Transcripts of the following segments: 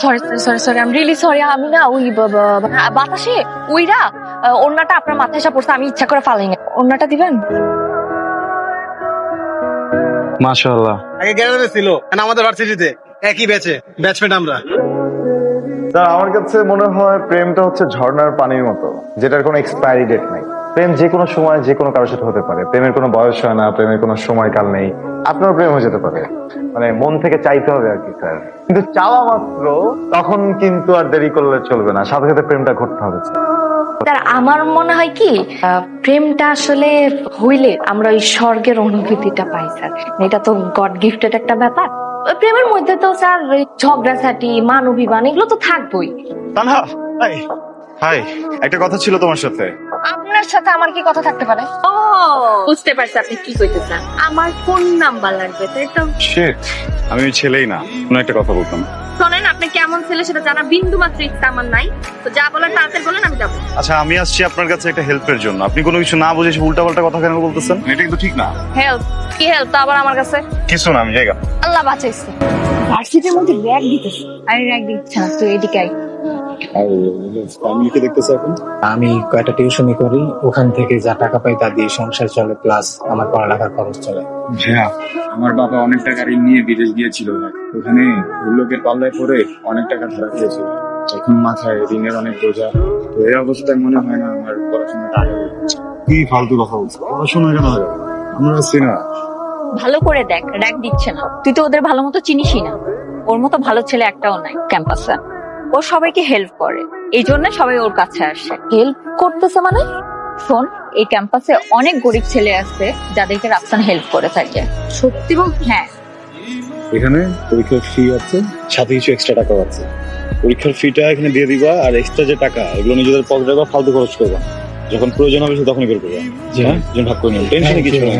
Sorry I'm really sorry. আমি না ওই বাতাসে ওইরা ওড়নাটা আপনার মাথায় এসে পড়ছে, আমি ইচ্ছা করে ফালাই না। ওড়নাটা দিবেন? মাশাআল্লাহ। আগে গ্যালারি ছিল, এখন আমাদের ভার্সিটিতে একই ব্যাচমেট আমরা। স্যার আমার কাছে মনে হয় প্রেমটা হচ্ছে ঝর্ণার পানির মতো, যেটার কোনো এক্সপায়ারি ডেট নাই। প্রেম যে কোনো সময় যে কোনো কারোর সাথে হতে পারে। প্রেমের কোনো বয়স হয় না, প্রেমের কোনো সময়কাল নেই। আপনার প্রেম হয়ে যেতে পারে, মানে মন থেকে চাইতে হবে আর কি স্যার। কিন্তু চাওয়া মাত্র তখন কিন্তু আর দেরি করলে চলবে না, সাথে সাথে প্রেমটা ঘটতে হবে স্যার আমার মনে হয় কি প্রেমটা আসলে হইলে আমরা ওই স্বর্গের অনুভূতিটা পাই স্যার। এটা তো গড গিফটেড একটা ব্যাপার। প্রেমের মধ্যে তো স্যার ঝগড়াঝাটি মান অভিমান এগুলো তো থাকবোই। তানহা, হাই, একটা কথা ছিল তোমার সাথে। আপনার সাথে আমার কি কথা থাকতে পারে? ও বুঝতে পারছি আপনি কি কইতেছেন। আমার ফোন নাম্বার লাগবে, তাই তো? শিট, আমি ওই ছেলেই না, কোনো একটা কথা বলতাম। শোনেন, আপনি কেমন ছেলে সেটা জানা বিন্দু মাত্র ইচ্ছা আমার নাই। তো যা বলার তাড়াতাড়ি বলেন, আমি যাবো। আচ্ছা, আমি আসছি আপনার কাছে একটা হেল্পের জন্য। আপনি কোনো কিছু না বুঝে উল্টা পাল্টা কথা কেন বলতেছেন? এটা কিন্তু ঠিক না। হেল্প? কি হেল্প তা আবার আমার কাছে? কিছু না, আমি জায়গা। আল্লাহ বাঁচাইছে। ভার্সিটির মধ্যে র‍্যাগ দিতেছে। আরে র‍্যাগ দিচ্ছে না, তুই এদিকে আয়। আমি কয়টা টিউশনি করি, ওখান থেকে যা টাকা পাই তা দিয়ে সংসার চলে, প্লাস আমার পড়ালেখার খরচ চলে। ভাইয়া, আমার বাবা অনেক টাকা ঋণ নিয়ে বিদেশ গিয়েছিল, ওখানে লোকের পাল্লায় পড়ে অনেক টাকা ধরা খেয়েছিল। এখন মাথায় ঋণের অনেক বোঝা। তো এই অবস্থায় মনে হয় না আমার পড়াশোনাটা আগে হচ্ছে। কি ফালতু কথা বলছো? পড়াশোনা কেন হবে? আমরা আছি না। ভালো করে দেখ, র‍্যাগ দিচ্ছে না। তুই তো ওদের ভালো মতো চিনিসই না। ওর মতো ভালো ছেলে একটাও নাই ক্যাম্পাসে। ও সবাইকে হেল্প করে, এই জন্য সবাই ওর কাছে আসে। হেল্প করতেছে মানে? শোন, এই ক্যাম্পাসে অনেক গরিব ছেলে আছে যাদেরকে রাফসান হেল্প করে থাকে। সত্যি বল? হ্যাঁ। এখানে পরীক্ষার ফি আছে, সাথে কিছু এক্সট্রা টাকা আছে। পরীক্ষার ফিটা এখানে দিয়ে দিবা, আর এক্সট্রা যে টাকা এগুলো নিজেদের পকেটে রাখবা, ফালতু খরচ করবা। যখন প্রয়োজন হবে তখনই বের করবা। হ্যাঁ, যেন ভাগ করে নিও, টেনশনে কিছু নেই।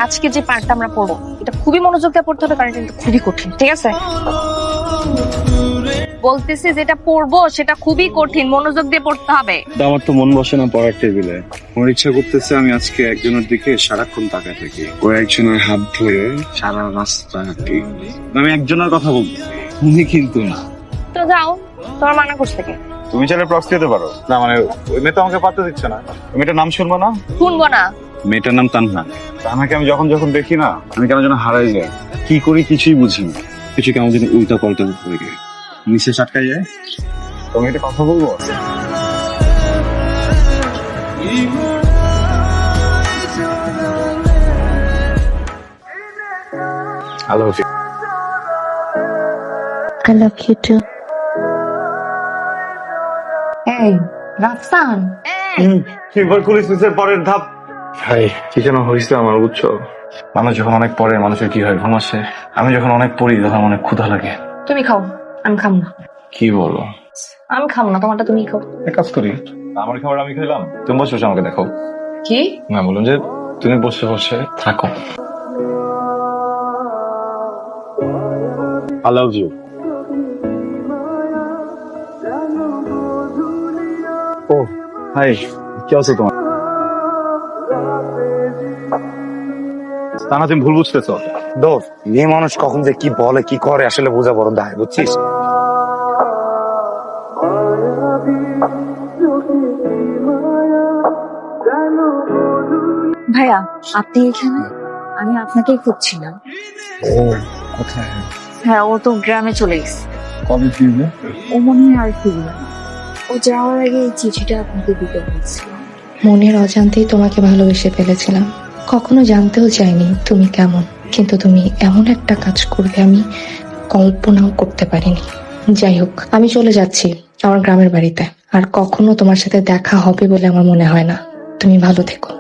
আজকে যে পার্টটা আমরা পড়বো এটা খুবই মনোযোগ দিয়ে পড়তে হবে, কারণ এটা কিন্তু খুবই কঠিন। ঠিক আছে? বলতেছি যেটা পড়বো সেটা খুবই কঠিন, মনোযোগ দিয়ে পড়তে হবে। আমার তো মন বসে না পড়ার টেবিলে। আমার ইচ্ছা করতেছে আমি আজকে একজনের দিকে সারাক্ষণ তাকায় থাকি, ওই একজনের হাত ধরে সারা রাস্তা হাঁটি। আমি একজনের কথা বলতেছি, উনি কিন্তু না। তো যাও, তোমার মানা করছে কে? তুমি চাইলে প্রক্সি দিতে পারো। না মানে ওই মেয়ে তো আমাকে পাত্তা দিচ্ছে না। ওই মেয়েটার নাম শুনবো না? শুনবো না। মেয়েটার নাম তানহা। তানহাকে আমি যখন যখন দেখি না, আমি কেন যেন হারাই যাই। কি করি কিছুই বুঝি না। কিছু কেমন যেন উল্টা পাল্টা হয়ে গিয়ে নিঃশ্বাস আটকাই যায়। তুমি একটা কথা বলবো? I love you. I love you too. এই রাফসান, এবার পুলিশ মিসের পরের ধাপ। ভাই, কি যেন হয়েছে আমার, বুঝছো? মানুষ যখন অনেক পড়ে মানুষের কি হয়, ঘুম আসে। আমি যখন অনেক পড়ি তখন অনেক ক্ষুধা লাগে। তুমি খাও, আমি খাবো না। কি বলো? আমি খাবো না, তোমারটা তুমি খাও। এক কাজ করি, আমার খাবার আমি খেলাম, তুমি বসে বসে আমাকে দেখো। কি না, বলুন যে তুমি বসে বসে থাকো। I love you. ও হাই, কি আছে তোমার? তানা তুমি ভুল বুঝতেছ। দোস্ত, মেয়ে মানুষ কখন যে কি বলে কি করে আসলে বোঝা বড় দায়, বুঝছিস? ভাইয়া, আপনি এখানে? আমি আপনাকেই খুঁজছিলাম। ও কোথায়? হ্যাঁ, ও তো গ্রামে চলে গেছে। কবে ফিরবে? ও মনে হয় আর ফিরবে না। ও যাওয়ার আগে এই চিঠিটা আপনাকে দিতে বলছিলাম। মনের অজান্তেই তোমাকে ভালোবেসে ফেলেছিলাম। কখনো জানতেও চাইনি তুমি কেমন, কিন্তু তুমি এমন একটা কাজ করবে আমি কল্পনাও করতে পারিনি। যাই হোক, আমি চলে যাচ্ছি আমার গ্রামের বাড়িতে। আর কখনো তোমার সাথে দেখা হবে বলে আমার মনে হয় না। তুমি ভালো থেকো।